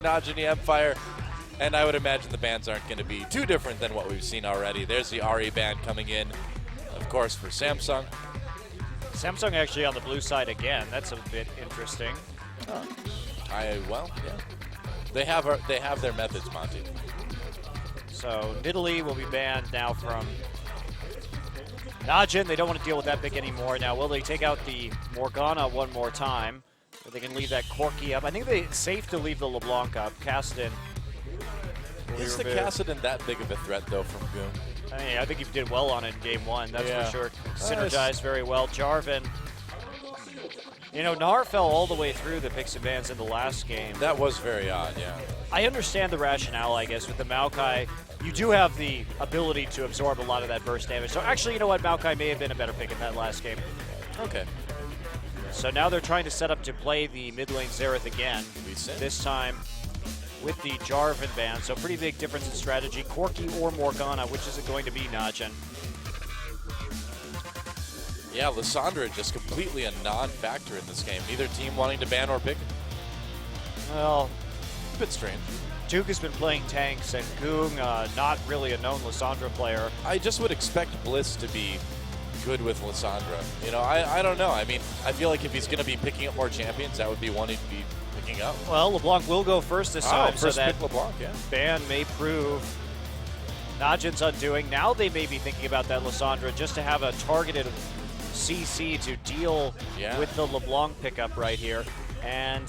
Najin e-mFire, and I would imagine the bans aren't going to be too different than what we've seen already. There's the RE ban coming in, of course, for Samsung. Samsung actually on the blue side again. That's a bit interesting. Oh. Well, yeah. They have their methods, Monty. So Nidalee will be banned now from Najin. They don't want to deal with that pick anymore. Now, will they take out the Morgana one more time? Or they can leave that Corki up. I think it's safe to leave the LeBlanc up. Kassadin. Is the Kassadin that big of a threat, though, from Goon? I mean, I think he did well on it in game one, that's yeah. for sure. Synergized very well. Jarvan. You know, Gnar fell all the way through the picks and bans in the last game. That was very odd, yeah. I understand the rationale, I guess, with the Maokai. You do have the ability to absorb a lot of that burst damage. So actually, you know what? Maokai may have been a better pick in that last game. Okay. So now they're trying to set up to play the mid lane Xerath again. This time with the Jarvan ban. So pretty big difference in strategy. Corki or Morgana, which is it going to be, Najin? Yeah, Lissandra just completely a non-factor in this game. Neither team wanting to ban or pick. Well, a bit strange. Duke has been playing tanks, and Goong, not really a known Lissandra player. I just would expect Bliss to be good with Lissandra. You know, I don't know. I mean, I feel like if he's going to be picking up more champions, that would be one he'd be picking up. Well, LeBlanc will go first this time, first so that pick LeBlanc, yeah. ban may prove Najin's undoing. Now they may be thinking about that Lissandra just to have a targeted CC to deal with the LeBlanc pickup right here, and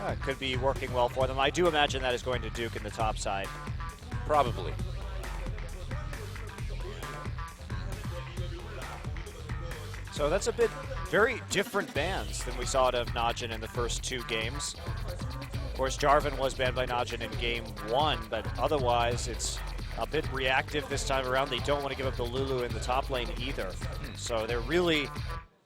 it could be working well for them. I do imagine that is going to Duke in the top side. Probably. So that's a bit very different bans than we saw out of Najin in the first two games. Of course, Jarvan was banned by Najin in game one, but otherwise it's a bit reactive this time around. They don't want to give up the Lulu in the top lane either. So they're really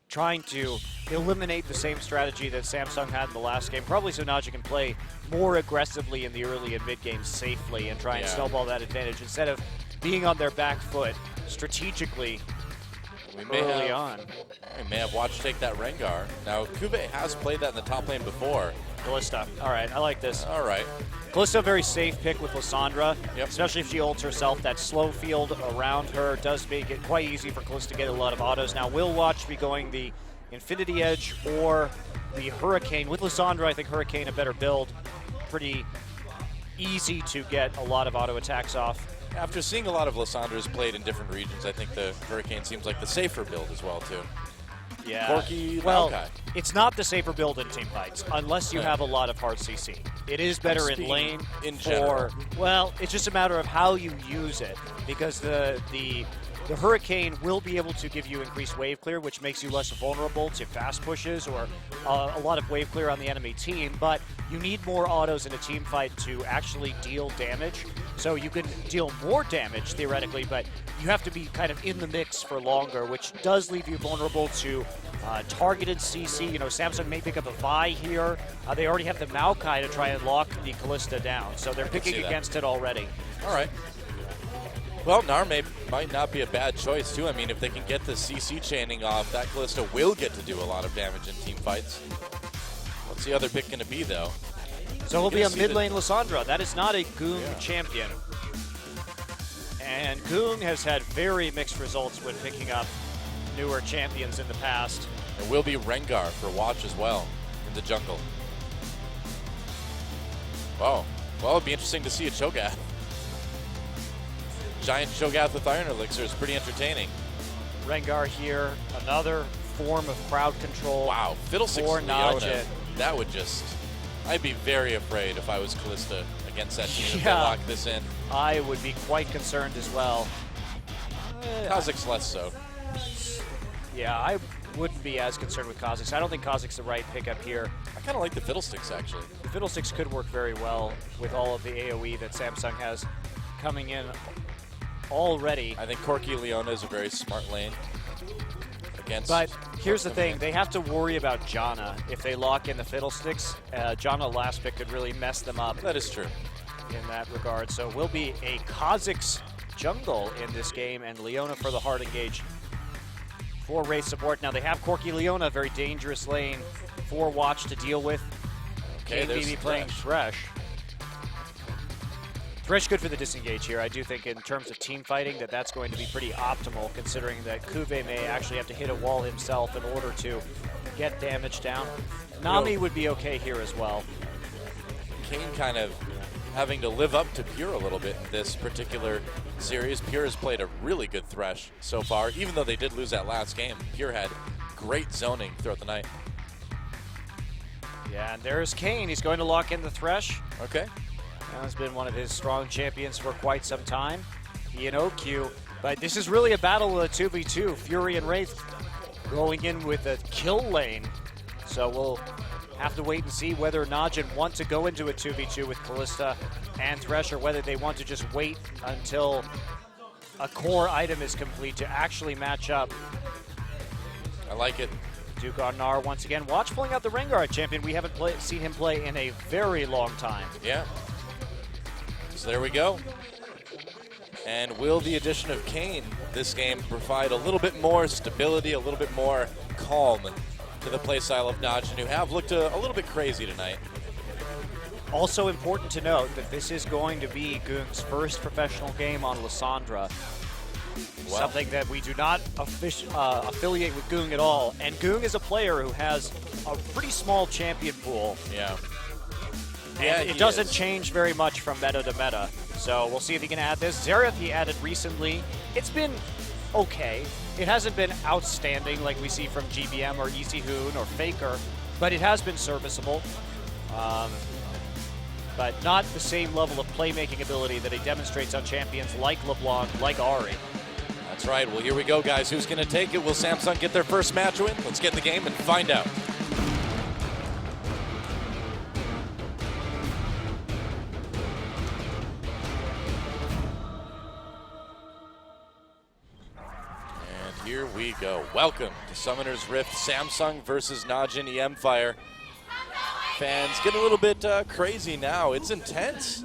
trying to eliminate the same strategy that Samsung had in the last game, probably so Najin can play more aggressively in the early and mid games safely and try and snowball that advantage instead of being on their back foot strategically early on. We may have watched take that Rengar. Now, Kube has played that in the top lane before. Kalista. All right, I like this. All right. Kalista, a very safe pick with Lissandra, especially if she ults herself. That slow field around her does make it quite easy for Kalista to get a lot of autos. Now, will Watch be going the Infinity Edge or the Hurricane? With Lissandra, I think Hurricane a better build. Pretty easy to get a lot of auto attacks off. After seeing a lot of Lissandra's played in different regions, I think the Hurricane seems like the safer build as well, too. Yeah. Corki, well, Maokai. It's not the safer build in team fights, unless you have a lot of hard CC. It is better in lane. In general. Well, it's just a matter of how you use it, because the Hurricane will be able to give you increased wave clear, which makes you less vulnerable to fast pushes or a lot of wave clear on the enemy team, but you need more autos in a team fight to actually deal damage. So you can deal more damage, theoretically, but you have to be kind of in the mix for longer, which does leave you vulnerable to targeted CC. You know, Samsung may pick up a Vi here. They already have the Maokai to try and lock the Kalista down, so they're picking against it already. All right. Well, Gnar might not be a bad choice, too. I mean, if they can get the CC chaining off, that Kalista will get to do a lot of damage in team fights. What's the other pick going to be, though? So it'll be a mid lane Lissandra. That is not a Goong champion. And Goong has had very mixed results when picking up newer champions in the past. It will be Rengar for Watch as well in the jungle. Oh, well, it'd be interesting to see a Cho'Gath. Giant Cho'Gath with Iron Elixir is pretty entertaining. Rengar here, another form of crowd control. Wow, Fiddlesticks for Najin. That would just, I'd be very afraid if I was Kalista against that team if they lock this in. I would be quite concerned as well. Kha'Zix less so. Yeah, I wouldn't be as concerned with Kha'Zix. I don't think Kha'Zix the right pickup here. I kind of like the Fiddlesticks, actually. The Fiddlesticks could work very well with all of the AoE that Samsung has coming in already. I think Corki Leona is a very smart lane against. But here's the thing, they have to worry about Janna. If they lock in the Fiddlesticks, Janna last pick could really mess them up. That is true. In that regard. So it will be a Kha'Zix jungle in this game, and Leona for the hard engage for Wraith support. Now they have Corki Leona, a very dangerous lane for Watch to deal with. Okay, Kane maybe playing Thresh. Thresh good for the disengage here. I do think in terms of team fighting that's going to be pretty optimal, considering that Kuve may actually have to hit a wall himself in order to get damage down. Nami would be okay here as well. Kane kind of having to live up to Pure a little bit in this particular series. Pure has played a really good Thresh so far, even though they did lose that last game. Pure had great zoning throughout the night. Yeah, and there's Kane. He's going to lock in the Thresh. Okay. Has been one of his strong champions for quite some time. He and OQ, but this is really a battle with a 2v2. Fury and Wraith going in with a kill lane. So we'll have to wait and see whether Najin want to go into a 2v2 with Kalista and Thresh, or whether they want to just wait until a core item is complete to actually match up. I like it. Duke on Gnar once again. Watch pulling out the Rengar champion. We haven't seen him play in a very long time. Yeah. So there we go. And will the addition of Kane this game provide a little bit more stability, a little bit more calm to the playstyle of Najin, who have looked a little bit crazy tonight? Also important to note that this is going to be Goong's first professional game on Lissandra. Wow. Something that we do not affiliate with Goong at all. And Goong is a player who has a pretty small champion pool. Yeah. And it doesn't change very much from meta to meta. So we'll see if he can add this. Xerath he added recently. It's been okay. It hasn't been outstanding like we see from GBM or Easy Hoon or Faker, but it has been serviceable. But not the same level of playmaking ability that he demonstrates on champions like LeBlanc, like Ahri. That's right. Well, here we go, guys. Who's going to take it? Will Samsung get their first match win? Let's get in the game and find out. Here we go. Welcome to Summoner's Rift, Samsung versus Najin e-mFire. Fans get a little bit crazy now. It's intense.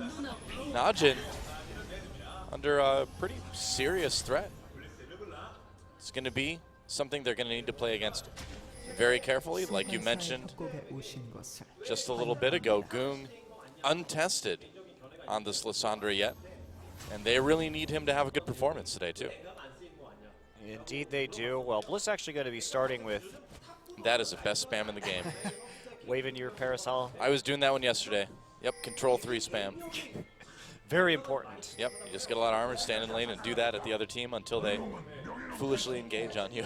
Najin under a pretty serious threat. It's going to be something they're going to need to play against very carefully. Like you mentioned just a little bit ago, Goong untested on this Lissandra yet. And they really need him to have a good performance today, too. Indeed they do. Well, Bliss actually going to be starting with... That is the best spam in the game. Waving your parasol. I was doing that one yesterday. Yep, control 3 spam. Very important. Yep, you just get a lot of armor, stand in lane, and do that at the other team until they foolishly engage on you.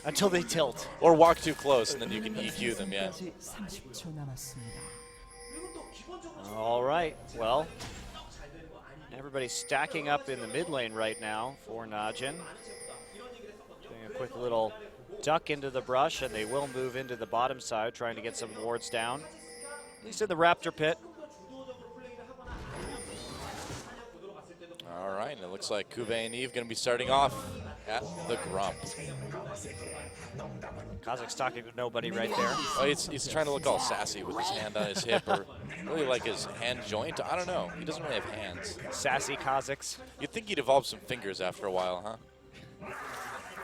Until they tilt. Or walk too close, and then you can EQ them, yeah. All right, well, everybody's stacking up in the mid lane right now for Najin. Doing a quick little duck into the brush, and they will move into the bottom side, trying to get some wards down. At least in the Raptor pit. All right, and it looks like Kuve and Eve going to be starting off at the Grump. Kha'Zix talking to nobody right there. Oh, he's trying to look all sassy with his hand on his hip, or really like his hand joint. I don't know. He doesn't really have hands. Sassy Kha'Zix. You'd think he'd evolve some fingers after a while, huh?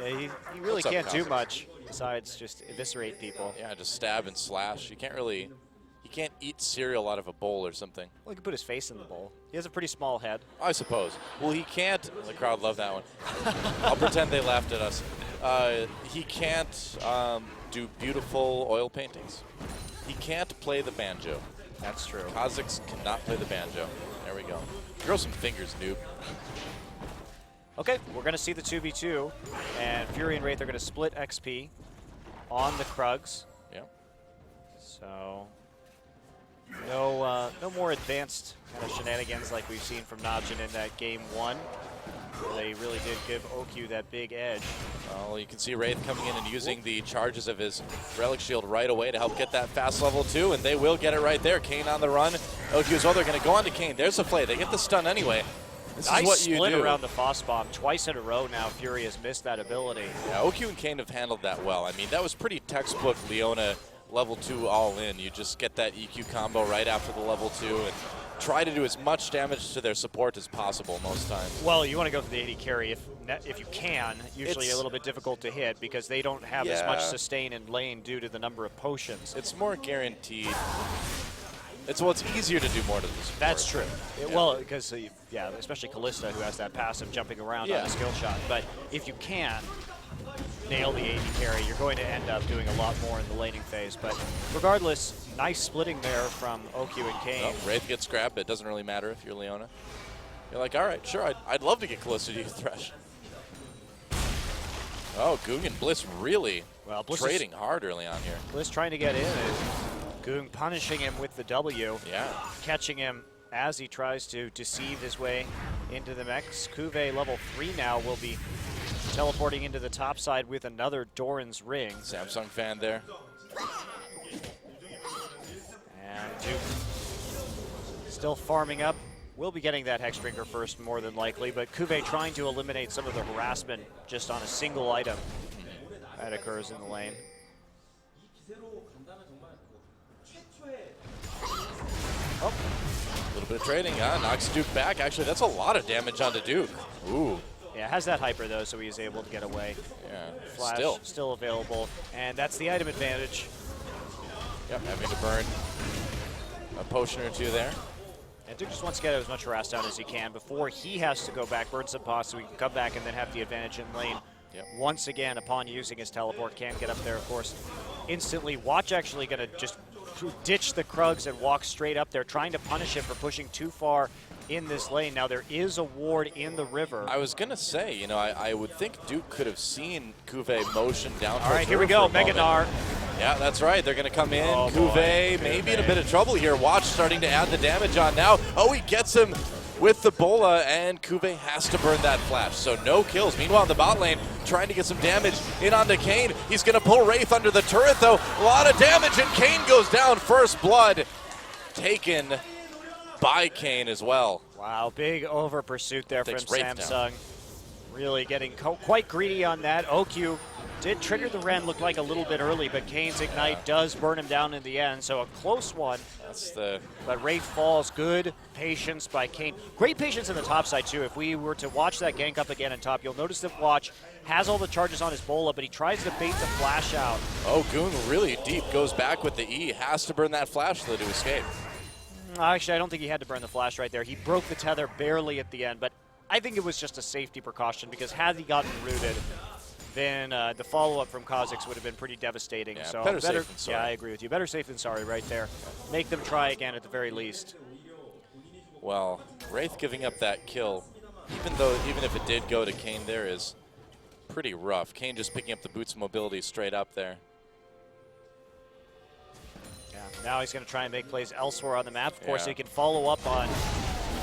Yeah, he really can't do much besides just eviscerate people. Yeah, just stab and slash. You can't really, he can't eat cereal out of a bowl or something. Well, he can put his face in the bowl. He has a pretty small head. I suppose. Well, he can't, the crowd loved that one. I'll pretend they laughed at us. He can't do beautiful oil paintings. He can't play the banjo. That's true. Kha'Zix cannot play the banjo. There we go. Grow some fingers, noob. Okay, we're going to see the 2v2, and Fury and Wraith are going to split XP on the Krugs. Yeah. So, no more advanced kind of shenanigans like we've seen from Najin in that game 1. They really did give OQ that big edge. Well, you can see Wraith coming in and using the charges of his Relic Shield right away to help get that fast level 2, and they will get it right there. Kane on the run. OQ as well, they're going to go on to Kane. There's the play. They get the stun anyway. This is what you do. Split around the Foss Bomb twice in a row now. Fury has missed that ability. Yeah, OQ and Kane have handled that well. I mean, that was pretty textbook Leona level 2 all in. You just get that EQ combo right after the level 2 and try to do as much damage to their support as possible most times. Well, you want to go for the AD carry if you can. Usually it's a little bit difficult to hit because they don't have as much sustain in lane due to the number of potions. It's more guaranteed It's easier to do more to the support. That's true. Well, because, yeah, especially Callista, who has that passive jumping around on a skill shot. But if you can nail the AD carry, you're going to end up doing a lot more in the laning phase. But regardless, nice splitting there from OQ and Kane. Oh, Wraith gets grabbed, but it doesn't really matter if you're Leona. You're like, all right, sure, I'd love to get closer to you, Thresh. Oh, Goong and Bliss really trading hard early on here. Bliss trying to get in, and Goong punishing him with the W. Yeah. Catching him as he tries to deceive his way into the mechs. Cuvée level 3 now will be teleporting into the top side with another Doran's Ring. Samsung fan there. And Duke still farming up. We'll be getting that Hexdrinker first more than likely, but Cuvée trying to eliminate some of the harassment just on a single item that occurs in the lane. Oh, a little bit of trading, knocks Duke back. Actually, that's a lot of damage onto Duke. Ooh. Yeah, has that hyper though, so he is able to get away. Yeah, Flash still available, and that's the item advantage. Yep, having to burn a potion or two there. And Duke just wants to get as much harass down as he can before he has to go back, burn some pots so he can come back and then have the advantage in lane. Yep. Once again, upon using his teleport, can get up there, of course, instantly. Watch actually going to just ditch the Krugs and walk straight up there, trying to punish him for pushing too far in this lane. Now, there is a ward in the river. I was going to say, you know, I would think Duke could have seen Cuvée motion down. All right, here we go, Mega Gnar. Yeah, that's right. They're going to come in. Oh, Cuvée maybe in a bit of trouble here. Watch starting to add the damage on now. Oh, he gets him with the bola, and Cuvée has to burn that flash. So no kills. Meanwhile, in the bot lane, trying to get some damage in onto Kane. He's going to pull Wraith under the turret, though. A lot of damage, and Kane goes down. First blood taken by Kane as well. Wow, big over pursuit there from Samsung. Down. Really getting quite greedy on that. OQ did trigger the Ren, looked like a little bit early, but Kane's Ignite does burn him down in the end, so a close one. But Wraith falls. Good patience by Kane. Great patience in the top side, too. If we were to watch that gank up again in top, you'll notice that Watch has all the charges on his bola, but he tries to bait the flash out. Oh, Goong really deep, goes back with the E, has to burn that flash, though, to escape. Actually, I don't think he had to burn the flash right there. He broke the tether barely at the end, but I think it was just a safety precaution, because had he gotten rooted, then the follow-up from Kha'Zix would have been pretty devastating. Yeah, so better safe than sorry. Yeah, I agree with you. Better safe than sorry right there. Make them try again at the very least. Well, Wraith giving up that kill, even if it did go to Kane there, is pretty rough. Kane just picking up the boots mobility straight up there. Yeah, now he's going to try and make plays elsewhere on the map. Of course, he can follow up on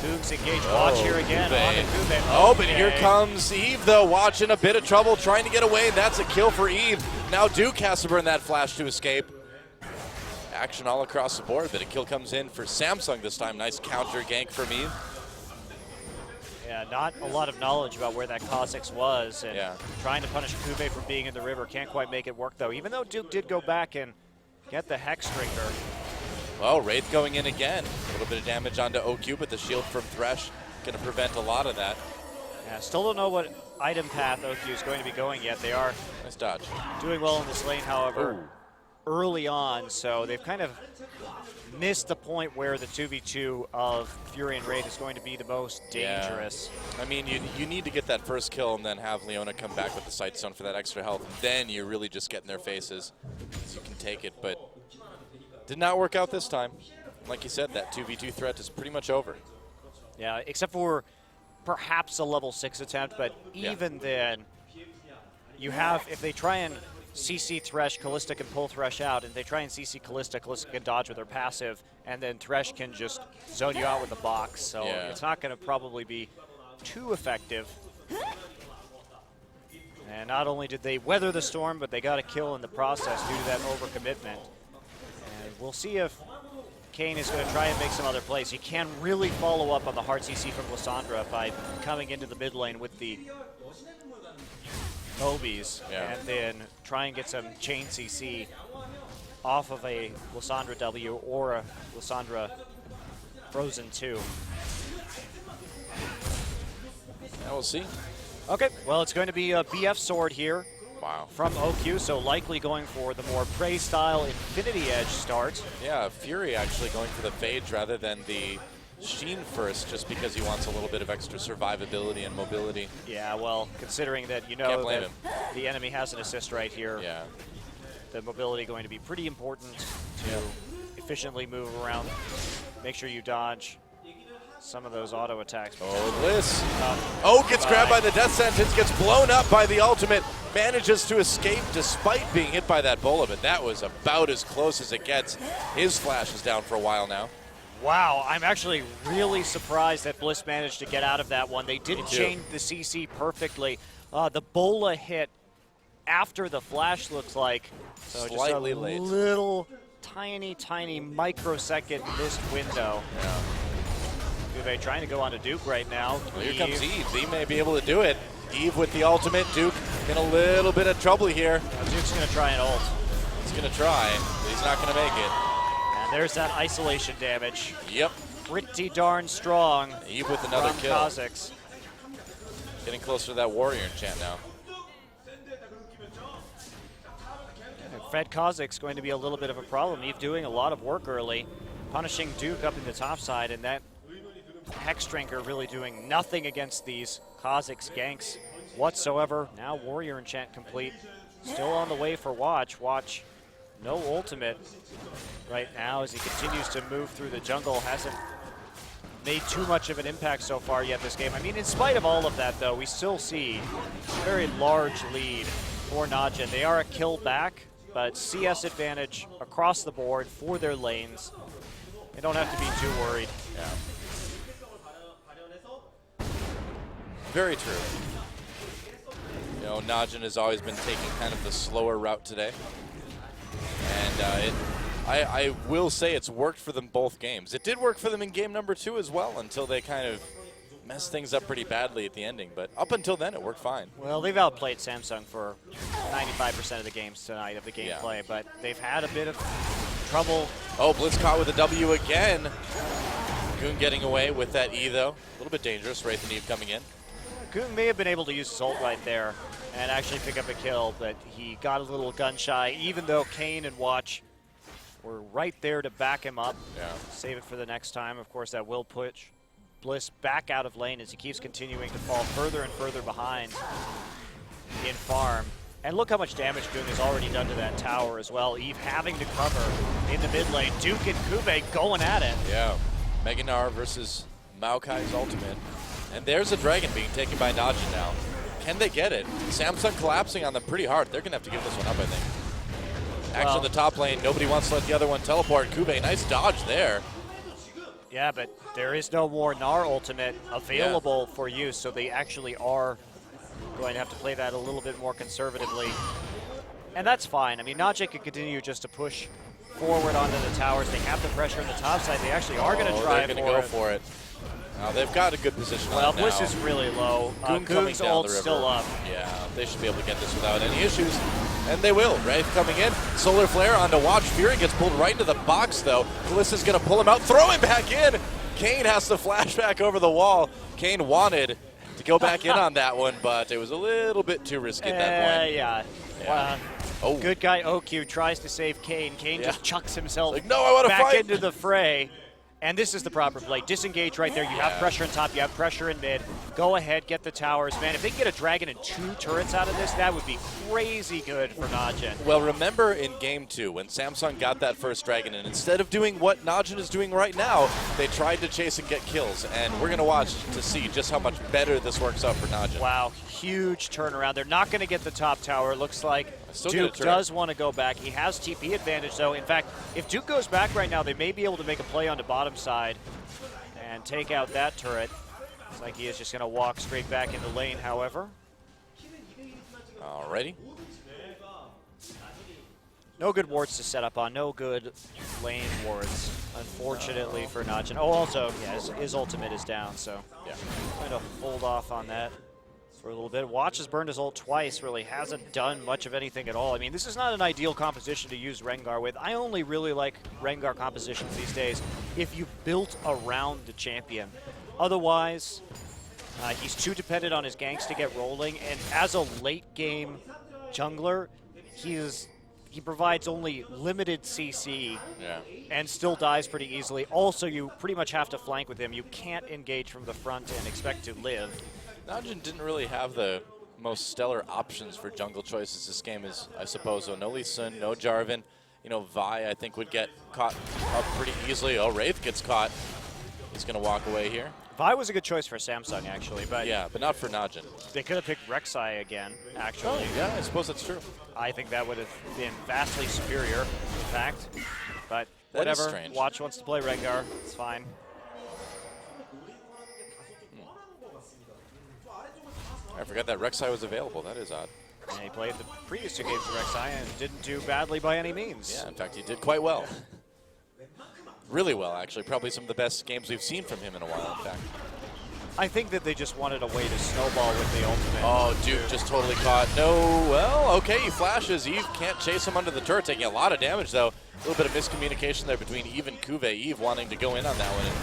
Goog's engage. Watch here again on the Cuvée. Oh, but here comes Eve, though. Watch in a bit of trouble, trying to get away, and that's a kill for Eve. Now Duke has to burn that flash to escape. Action all across the board, but a kill comes in for Samsung this time. Nice counter gank from Eve. Yeah, not a lot of knowledge about where that Kha'Zix was, and trying to punish Cuvée for being in the river. Can't quite make it work, though, even though Duke did go back and get the Hexdrinker. Well, Wraith going in again. A little bit of damage onto OQ, but the shield from Thresh going to prevent a lot of that. Yeah, still don't know what item path OQ is going to be going yet. They are nice dodge. Doing well in this lane, however, early on, so they've kind of missed the point where the 2v2 of Fury and Wraith is going to be the most dangerous. Yeah. I mean, you need to get that first kill and then have Leona come back with the Sightstone for that extra health. Then you're really just getting their faces, because you can take it, but did not work out this time. Like you said, that 2v2 threat is pretty much over. Yeah, except for perhaps a level 6 attempt, but even then, you have, if they try and CC Thresh, Callista can pull Thresh out, and they try and CC Callista, Callista can dodge with her passive, and then Thresh can just zone you out with the box, so it's not going to probably be too effective. And not only did they weather the storm, but they got a kill in the process due to that overcommitment. And we'll see if Kane is going to try and make some other plays. He can really follow up on the hard CC from Lissandra by coming into the mid lane with the Mobies, and then try and get some chain CC off of a Lissandra W or a Lissandra Frozen 2. Now we'll see. Okay, well, it's going to be a BF sword here Wow. from OQ, so likely going for the more prey style Infinity Edge start. Yeah, Fury actually going for the Phage rather than the Sheen first, just because he wants a little bit of extra survivability and mobility. Yeah, well, considering that Can't blame him. the enemy has an assist right here, Yeah. the mobility going to be pretty important to efficiently move around. Make sure you dodge some of those auto attacks. Oh, Bliss. Gets grabbed by the death sentence, gets blown up by the ultimate, manages to escape despite being hit by that bola, but that was about as close as it gets. His flash is down for a while now. Wow, I'm actually really surprised that Bliss managed to get out of that one. They didn't chain the CC perfectly. The bola hit after the flash, looks like. So Slightly just a late. little tiny microsecond missed window. Yeah. Cuvée trying to go on to Duke right now. Well, here comes Eve. Eve may be able to do it. Eve with the ultimate. Duke in a little bit of trouble here. Duke's going to try an ult. He's going to try, but he's not going to make it. And there's that isolation damage. Yep. Pretty darn strong. Eve with another from kill. Kha'Zix. Getting closer to that warrior enchant now. Fred Kha'Zix going to be a little bit of a problem. Eve doing a lot of work early, punishing Duke up in the top side, and that Hexdrinker really doing nothing against these Kha'Zix ganks whatsoever. Now warrior enchant complete. Still on the way for Watch. Watch, no ultimate right now as he continues to move through the jungle. Hasn't made too much of an impact so far yet this game. I mean, in spite of all of that, though, we still see a very large lead for Najin. They are a kill back, but CS advantage across the board for their lanes. They don't have to be too worried. Yeah. Very true. You know, Najin has always been taking kind of the slower route today. And I will say it's worked for them both games. It did work for them in game number 2 as well until they kind of messed things up pretty badly at the ending. But up until then, it worked fine. Well, they've outplayed Samsung for 95% of the games tonight of the gameplay, but they've had a bit of trouble. Oh, Blitz caught with a W again. Goon getting away with that E, though. A little bit dangerous. Wraith and Eve coming in. Goon may have been able to use his ult right there and actually pick up a kill, but he got a little gun shy, even though Kane and Watch were right there to back him up. Yeah. Save it for the next time. Of course, that will push Bliss back out of lane as he keeps continuing to fall further and further behind in farm. And look how much damage Goon has already done to that tower as well. Eve having to cover in the mid lane. Duke and Cuvée going at it. Yeah. Meganar versus Maokai's ultimate. And there's a dragon being taken by Najin now. Can they get it? Samsung collapsing on them pretty hard. They're going to have to give this one up, I think. Action in the top lane. Nobody wants to let the other one teleport. Cuvée, nice dodge there. Yeah, but there is no more Gnar ultimate available for use, so they actually are going to have to play that a little bit more conservatively. And that's fine. I mean, Najin can continue just to push forward onto the towers. They have the pressure on the top side. They actually are going to try they're going to go for it. Now, they've got a good position on it now. Bliss is really low. Goon's ult's still up. Yeah, they should be able to get this without any issues. And they will. Wraith coming in. Solar Flare onto Watch. Fury gets pulled right into the box, though. Melissa's going to pull him out, throw him back in. Kane has to flash back over the wall. Kane wanted to go back in on that one, but it was a little bit too risky at that point. Yeah. Good guy OQ tries to save Kane. Kane just chucks himself no, I want to back fight into the fray. And this is the proper play. Disengage right there. You have pressure in top. You have pressure in mid. Go ahead, get the towers. Man, if they can get a dragon and 2 turrets out of this, that would be crazy good for Najin. Well, remember in game 2 when Samsung got that first dragon, and instead of doing what Najin is doing right now, they tried to chase and get kills. And we're going to watch to see just how much better this works out for Najin. Wow, huge turnaround. They're not going to get the top tower. It looks like Duke does want to go back. He has TP advantage, though. In fact, if Duke goes back right now, they may be able to make a play on the bottom side and take out that turret. Looks like he is just going to walk straight back into lane, however. Alrighty. No good wards to set up on. No good lane wards, unfortunately, for Najin. Oh, also, his ultimate is down, so going to hold off on that for a little bit. Watch has burned his ult twice, really hasn't done much of anything at all. I mean, this is not an ideal composition to use Rengar with. I only really like Rengar compositions these days if you built around the champion. Otherwise, he's too dependent on his ganks to get rolling, and as a late game jungler, he provides only limited CC and still dies pretty easily. Also, you pretty much have to flank with him. You can't engage from the front and expect to live. Najin didn't really have the most stellar options for jungle choices this game, is I suppose. So no Lee Sin, no Jarvan. You know, Vi, I think, would get caught up pretty easily. Oh, Wraith gets caught. He's going to walk away here. Vi was a good choice for Samsung, actually. But yeah, but not for Najin. They could have picked Rek'Sai again, actually. Oh, yeah, I suppose that's true. I think that would have been vastly superior, in fact. But that whatever. Is strange. Watch wants to play Rengar. It's fine. I forgot that Rek'Sai was available. That is odd. And he played the previous 2 games of Rek'Sai and didn't do badly by any means. Yeah, in fact, he did quite well. Really well, actually. Probably some of the best games we've seen from him in a while, in fact. I think that they just wanted a way to snowball with the ultimate. Oh, Duke just totally caught. No, well, okay, he flashes. Eve can't chase him under the turret, taking a lot of damage, though. A little bit of miscommunication there between Eve and Kuve. Eve wanting to go in on that one, and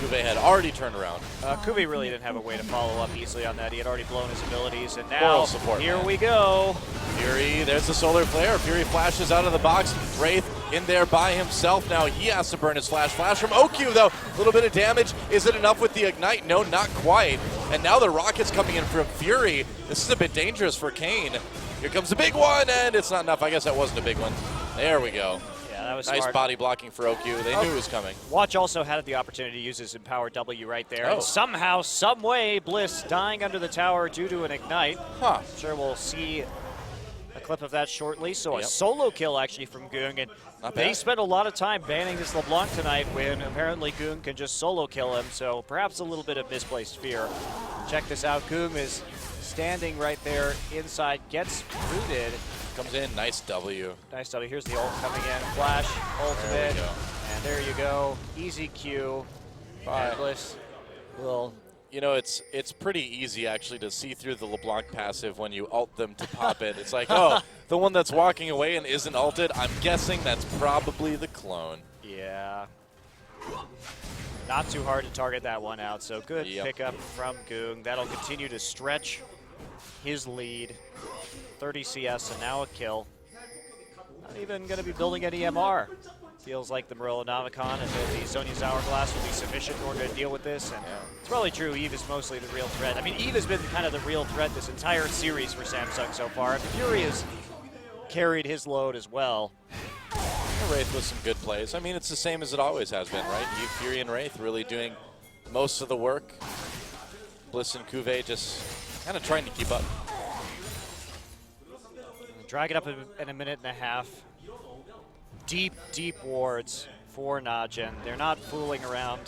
Kuve had already turned around. Kuve really didn't have a way to follow up easily on that. He had already blown his abilities, and now support, here we go. Fury, there's the solar flare. Fury flashes out of the box. Wraith in there by himself now. He has to burn his flash. Flash from OQ, though. A little bit of damage. Is it enough with the Ignite? No, not quite. And now the rocket's coming in from Fury. This is a bit dangerous for Kayn. Here comes the big one, and it's not enough. I guess that wasn't a big one. There we go. Yeah, that was nice smart. Body blocking for OQ. They knew it was coming. Watch also had the opportunity to use his Empower W right there. Oh. And somehow, some way, Bliss dying under the tower due to an Ignite. Huh. I'm sure we'll see a clip of that shortly. So a solo kill actually from Goong. And they spent a lot of time banning this LeBlanc tonight when apparently Goong can just solo kill him. So perhaps a little bit of misplaced fear. Check this out. Goong is standing right there inside, gets rooted. Comes in, nice W. Nice W. Here's the ult coming in. Flash, ultimate, and there you go. Easy Q. And Bliss will. You know, it's pretty easy actually to see through the LeBlanc passive when you ult them to pop it. It's like, oh, the one that's walking away and isn't ulted. I'm guessing that's probably the clone. Yeah. Not too hard to target that one out. So good pickup from Goong. That'll continue to stretch his lead. 30 CS and now a kill. Not even going to be building any MR. Feels like the Morellonomicon and the Zhonya's Hourglass will be sufficient in order to deal with this. And it's probably true, Eve is mostly the real threat. I mean, Eve has been kind of the real threat this entire series for Samsung so far. And Fury has carried his load as well. Wraith with some good plays. I mean, it's the same as it always has been, right? Eve, Fury, and Wraith really doing most of the work. Bliss and Kuve just kind of trying to keep up. Drag it up in a minute and a half. Deep, deep wards for Najin. They're not fooling around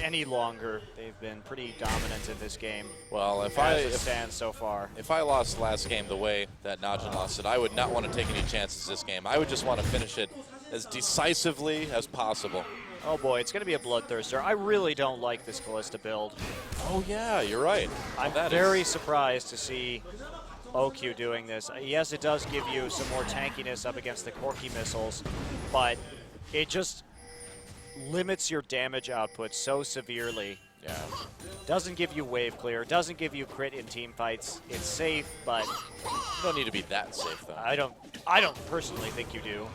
any longer. They've been pretty dominant in this game. Well, if it stands so far. If I lost last game the way that Najin lost it, I would not want to take any chances this game. I would just want to finish it as decisively as possible. Oh boy, it's going to be a bloodthirster. I really don't like this Kalista build. Oh yeah, you're right. I'm very surprised to see OQ doing this. Yes, it does give you some more tankiness up against the Corki missiles, but it just limits your damage output so severely. Yeah. Doesn't give you wave clear, doesn't give you crit in team fights. It's safe, but you don't need to be that safe though. I don't personally think you do.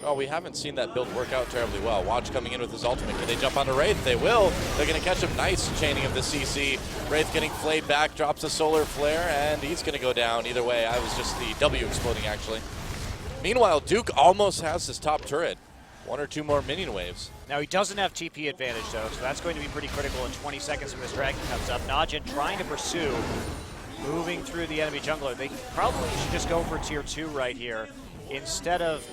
Oh, we haven't seen that build work out terribly well. Watch coming in with his ultimate. Can they jump onto Wraith? They will. They're going to catch him. Nice chaining of the CC. Wraith getting flayed back, drops a solar flare, and he's going to go down. Either way, I was just the W exploding, actually. Meanwhile, Duke almost has his top turret. 1 or 2 more minion waves. Now, he doesn't have TP advantage, though, so that's going to be pretty critical in 20 seconds when this dragon comes up. Najin trying to pursue, moving through the enemy jungler. They probably should just go for tier 2 right here instead of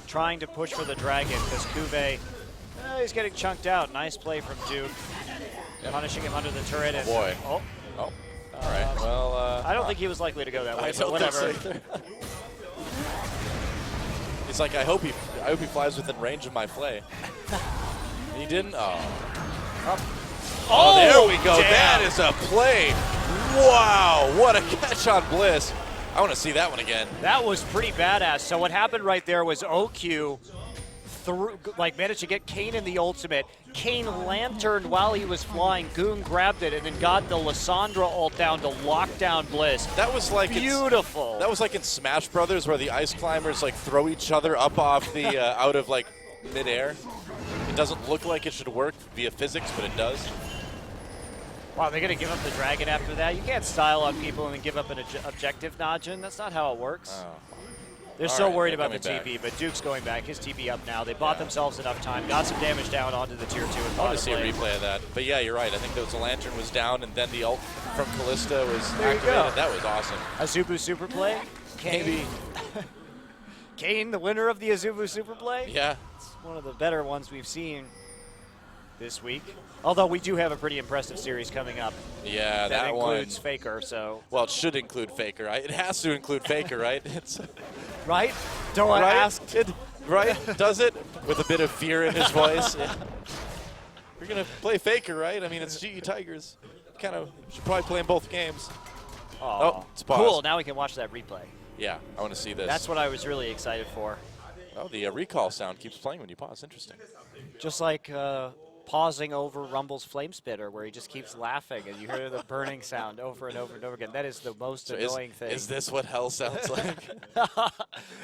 trying to push for the dragon, because Kuve, he's getting chunked out. Nice play from Duke. Punishing him under the turret. And, boy. Oh. All right. Well, I don't think he was likely to go that way, but whatever. He's like, I hope he flies within range of my flay. He didn't? Oh, there we go. Damn. That is a play. Wow, what a catch on Bliss. I want to see that one again. That was pretty badass. So what happened right there was OQ managed to get Kane in the ultimate. Kane lanterned while he was flying. Goon grabbed it and then got the Lissandra ult down to lock down Bliss. That was like beautiful. That was like in Smash Brothers where the ice climbers like throw each other up off the out of like midair. It doesn't look like it should work via physics, but it does. Wow, they're going to give up the dragon after that? You can't style on people and then give up an objective, Najin. That's not how it works. Oh. They're so worried about the TP, but Duke's going back. His TP up now. They bought themselves enough time, got some damage down onto the tier 2. I want to see a replay of that. But yeah, you're right. I think the lantern was down, and then the ult from Callista was activated. That was awesome. Azubu super play? Maybe. Kane, the winner of the Azubu super play? Yeah. It's one of the better ones we've seen this week. Although we do have a pretty impressive series coming up. Yeah, that includes one. Faker, so. Well, it should include Faker. Right? It has to include Faker, right? It's right? Don't I ask it? Right? Does it? With a bit of fear in his voice. Yeah. You're going to play Faker, right? I mean, it's GE Tigers. Kind of should probably play in both games. Oh, it's paused. Cool. Now we can watch that replay. Yeah, I want to see this. That's what I was really excited for. Oh, the recall sound keeps playing when you pause. Interesting. Just like pausing over Rumble's Flame Spitter, where he just keeps laughing and you hear the burning sound over and over and over again. That is the most annoying thing. Is this what hell sounds like?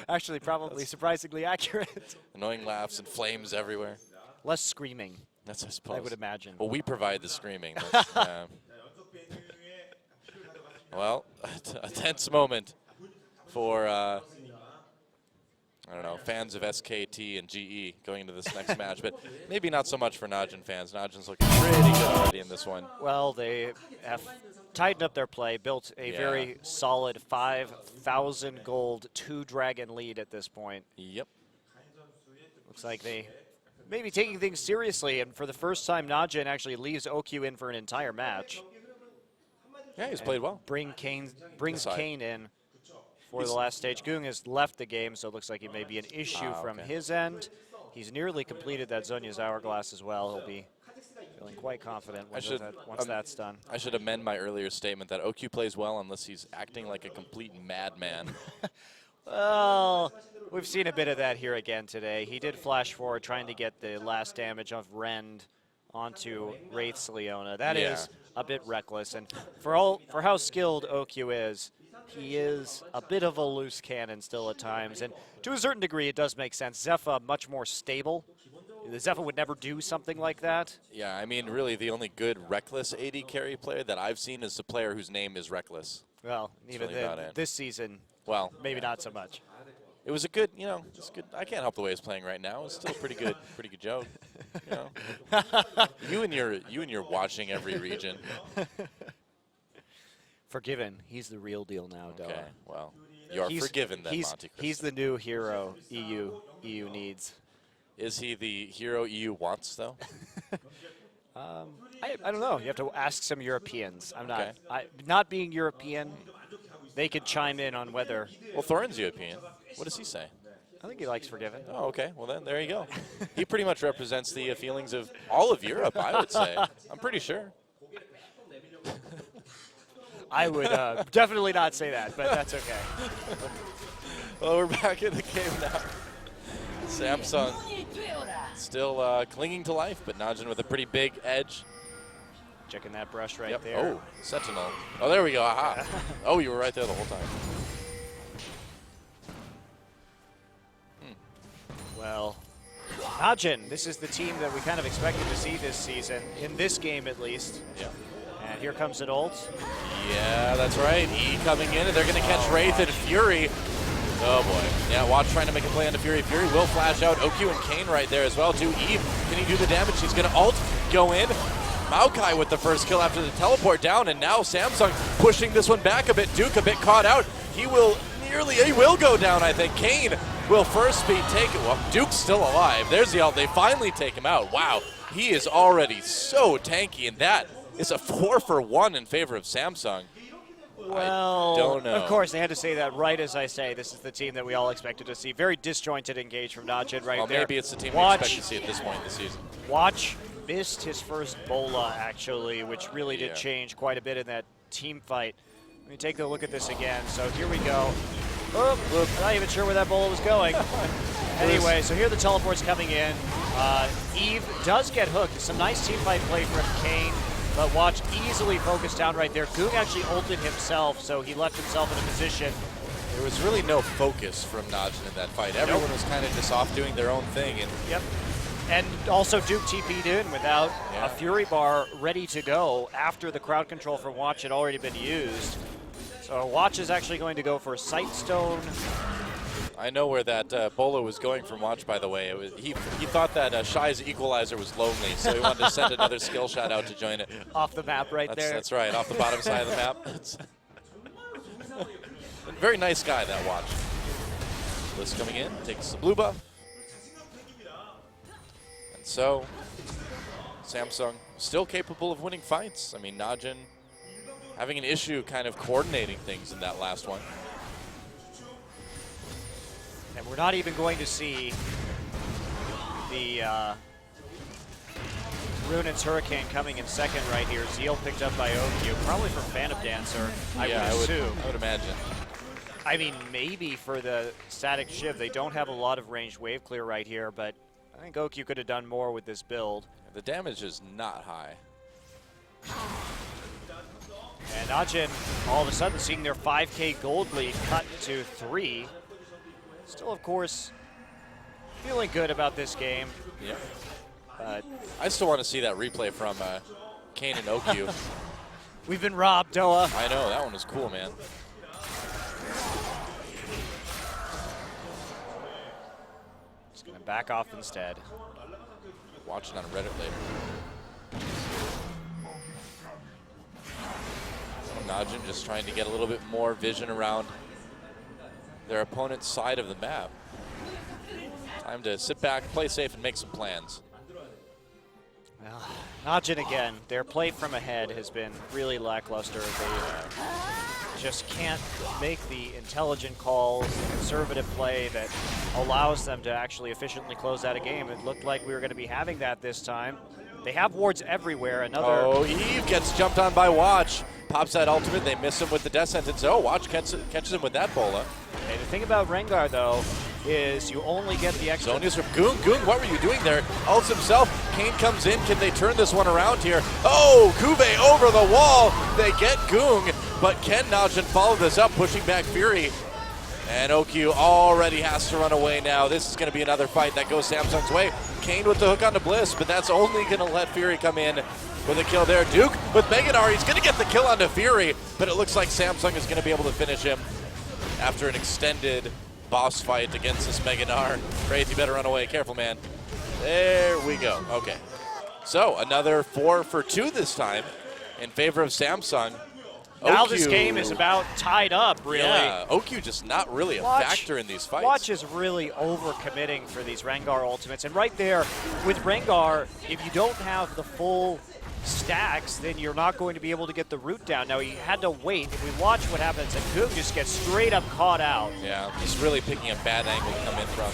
Actually, probably surprisingly accurate. Annoying laughs and flames everywhere. Less screaming. That's, I suppose. I would imagine. Well, we provide the screaming. But, well, a tense moment for, I don't know, fans of SKT and GE going into this next match, but maybe not so much for Najin fans. Najin's looking pretty good already in this one. Well, they have tightened up their play, built a very solid 5,000 gold 2-dragon lead at this point. Yep. Looks like they may be taking things seriously, and for the first time, Najin actually leaves OQ in for an entire match. Yeah, he's played well. Brings Kane in for the last stage. Goong has left the game, so it looks like it may be an issue from his end. He's nearly completed that Zhonya's Hourglass as well. He'll be feeling quite confident once that's done. I should amend my earlier statement that OQ plays well unless he's acting like a complete madman. Well, we've seen a bit of that here again today. He did flash forward trying to get the last damage of Rend onto Wraith's Leona. That is a bit reckless, and for how skilled OQ is, he is a bit of a loose cannon still at times, and to a certain degree it does make sense. Zephyr much more stable. Zephyr would never do something like that. Yeah, I mean, really the only good reckless AD carry player that I've seen is a player whose name is Reckless. Well, even this season, well, maybe not so much. It was a good, it's good. I can't help the way he's playing right now. It's still a pretty good joke. You and your watching every region. Forgiven. He's the real deal now, Doa. Okay, well, you're forgiven then, Monte Cristo. He's the new hero EU needs. Is he the hero EU wants, though? I don't know. You have to ask some Europeans. I'm not. Not being European, they could chime in on whether. Well, Thorin's European. What does he say? I think he likes Forgiven. Oh, okay. Well, then there you go. He pretty much represents the feelings of all of Europe, I would say. I'm pretty sure. I would definitely not say that, but that's okay. Well, we're back in the game now. Samsung still clinging to life, but Najin with a pretty big edge. Checking that brush right there. Oh, Sentinel. Oh, there we go. Aha. Oh, you were right there the whole time. Well, Najin, this is the team that we kind of expected to see this season, in this game at least. Yeah. And here comes an ult. Yeah, that's right. E coming in, and they're going to catch Wraith and Fury. Oh, boy. Yeah, Watch trying to make a play on the Fury. Fury will flash out. OQ and Kane right there as well, too. Eve, can he do the damage? He's going to ult, go in. Maokai with the first kill after the teleport down, and now Samsung pushing this one back a bit. Duke a bit caught out. He will go down, I think. Kane will first speed take it. Well, Duke's still alive. There's the ult. They finally take him out. Wow, he is already so tanky, and that is a 4-for-1 in favor of Samsung. Well, I don't know. Of course, they had to say that right as I say. This is the team that we all expected to see. Very disjointed engage from Najin right there. Maybe it's the team we expect to see at this point in the season. Watch missed his first bola, actually, which really did change quite a bit in that team fight. Let me take a look at this again. So here we go. Oh, I'm not even sure where that bola was going. Anyway, so here the teleport's coming in. Eve does get hooked. Some nice team fight play from Kane, but watch, easily focused down right there. Goong actually ulted himself, so he left himself in a position. There was really no focus from Najin in that fight. Everyone was kind of just off doing their own thing. And yep. And also Duke TP'd in without a Fury bar ready to go after the crowd control from Watch had already been used. So Watch is actually going to go for a Sightstone. I know where that Bola was going from Watch, by the way. It was, he thought that Shy's equalizer was lonely, so he wanted to send another skill shot out to join it. Off the map right there. That's right, off the bottom side of the map. Very nice guy, that Watch. Bliss coming in, takes the blue buff. And so, Samsung still capable of winning fights. I mean, Najin having an issue kind of coordinating things in that last one. And we're not even going to see the Runin's Hurricane coming in second right here. Zeal picked up by OQ, probably for Phantom Dancer, I would assume. I would imagine. I mean, maybe for the Static Shiv. They don't have a lot of ranged wave clear right here, but I think OQ could have done more with this build. The damage is not high. And Najin, all of a sudden, seeing their 5K gold lead cut to 3. Still, of course, feeling good about this game. Yeah. But I still want to see that replay from Kane and OQ. We've been robbed, Doa. I know, that one was cool, man. Just going to back off instead. Watching on Reddit later. Najin just trying to get a little bit more vision around their opponent's side of the map. Time to sit back, play safe, and make some plans. Well, Najin again, their play from ahead has been really lackluster. They just can't make the intelligent calls, the conservative play that allows them to actually efficiently close out a game. It looked like we were going to be having that this time. They have wards everywhere. Another. Oh, Eve gets jumped on by Watch. Pops that ultimate. They miss him with the death sentence. Oh, Watch catches him with that bola. Okay, the thing about Rengar, though, is you only get the extra. Zonia's from Goong. Goong, what were you doing there? Ults himself. Kane comes in. Can they turn this one around here? Oh, Kube over the wall. They get Goong, but can Najin follow this up, pushing back Fury? And OQ already has to run away now. This is going to be another fight that goes Samsung's way. Kane with the hook onto Bliss, but that's only going to let Fury come in with a kill there. Duke with Meganar, he's going to get the kill onto Fury, but it looks like Samsung is going to be able to finish him after an extended boss fight against this Meganar. Wraith, you better run away. Careful, man. There we go. Okay. So another 4 for 2 this time in favor of Samsung. Now this game is about tied up, really. Yeah, OQ just not really a factor in these fights. Watch is really over-committing for these Rengar ultimates. And right there, with Rengar, if you don't have the full stacks, then you're not going to be able to get the root down. Now, he had to wait. If we watch what happens, and Goong just gets straight up caught out. Yeah, just really picking a bad angle to come in from.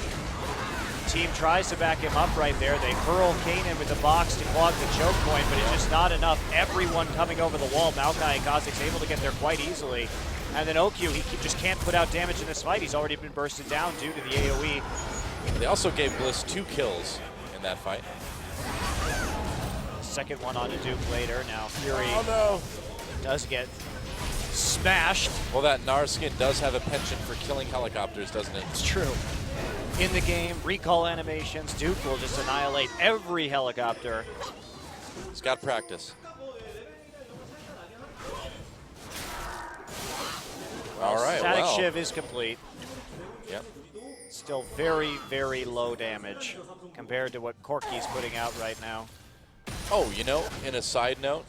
Team tries to back him up right there. They hurl Kane in with the box to clog the choke point, but it's just not enough. Everyone coming over the wall. Maokai and Kha'Zix's able to get there quite easily. And then OQ, he just can't put out damage in this fight. He's already been bursted down due to the AoE. They also gave Bliss 2 kills in that fight. Second one on to Duke later. Now Fury does get smashed. Well, that Nar skin does have a penchant for killing helicopters, doesn't it? It's true. In the game, recall animations, Duke will just annihilate every helicopter. He's got practice. All right, Static Shiv is complete. Yep. Still very, very low damage compared to what Corki's putting out right now. Oh, you know, in a side note,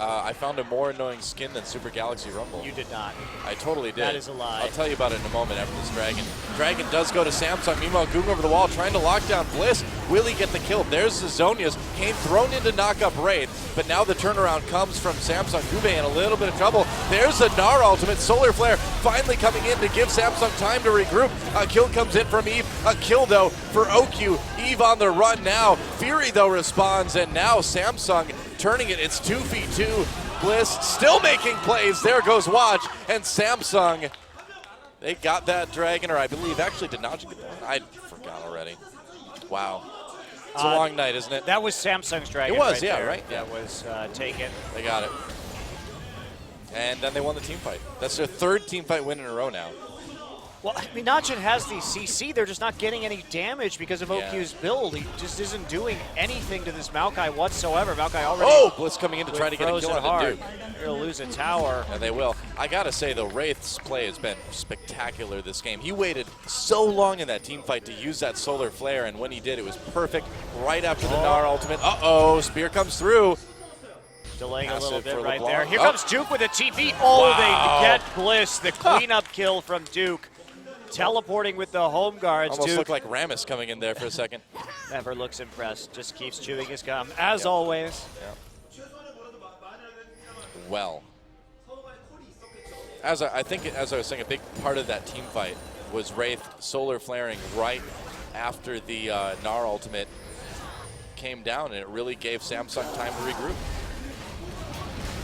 I found a more annoying skin than Super Galaxy Rumble. You did not. I totally did. That is a lie. I'll tell you about it in a moment after this Dragon. Dragon does go to Samsung. Meanwhile, Goong over the wall trying to lock down Bliss. Will he get the kill? There's the Zonia's. Kane thrown in to knock up Wraith, but now the turnaround comes from Samsung. Kube in a little bit of trouble. There's the Gnar ultimate. Solar Flare finally coming in to give Samsung time to regroup. A kill comes in from Eve. A kill, though, for OQ. Eve on the run now. Fury, though, responds, and now Samsung turning it. It's 2v2. Bliss still making plays. There goes Watch, and Samsung They got that dragon, or I believe, actually, did Najin get that one? I forgot already. Wow. It's a long night, isn't it? That was Samsung's dragon. It was, right yeah, there. right? That was taken. They got it. And then they won the team fight. That's their third team fight win in a row now. Well, I mean, Najin has the CC. They're just not getting any damage because of OQ's build. He just isn't doing anything to this Maokai whatsoever. Maokai already. Oh, Blitz coming in to try to get a kill on hard. Duke. They're going to lose a tower. And they will. I got to say, though, Wraith's play has been spectacular this game. He waited so long in that team fight to use that solar flare, and when he did, it was perfect right after the Gnar ultimate. Uh-oh, spear comes through. Delaying Pass a little it bit for right LeBlanc. there. Here Oh. comes Duke with a TP. Oh, Wow. they get Bliss. The cleanup kill from Duke. Teleporting with the home guards. Almost Duke looked like Rammus coming in there for a second. never looks impressed. Just keeps chewing his gum, as always. Well, as I was saying, a big part of that team fight was Wraith solar flaring right after the Gnar ultimate came down, and it really gave Samsung time to regroup.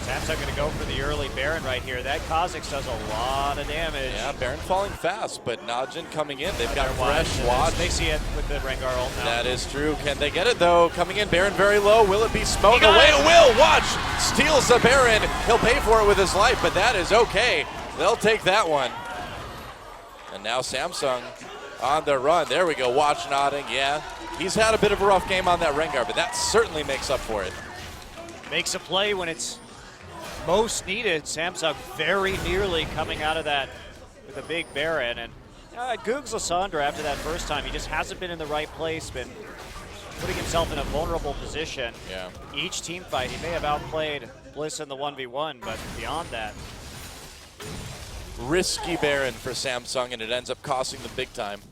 Samsung going to go for the early Baron right here. That Kha'Zix does a lot of damage. Yeah, Baron falling fast, but Najin coming in. They've got fresh watch. They see it with the Rengar ult now. That is true. Can they get it, though? Coming in, Baron very low. Will it be smoked He got away? it. It will. Watch. Steals the Baron. He'll pay for it with his life, but that is okay. They'll take that one. And now Samsung on the run. There we go. Watch nodding. Yeah, he's had a bit of a rough game on that Rengar, but that certainly makes up for it. Makes a play when it's most needed. Samsung very nearly coming out of that with a big Baron. And Googs Lysandra, after that first time, he just hasn't been in the right place, been putting himself in a vulnerable position. Yeah. Each team fight, he may have outplayed Bliss in the 1v1, but beyond that. Risky Baron for Samsung, and it ends up costing them big time.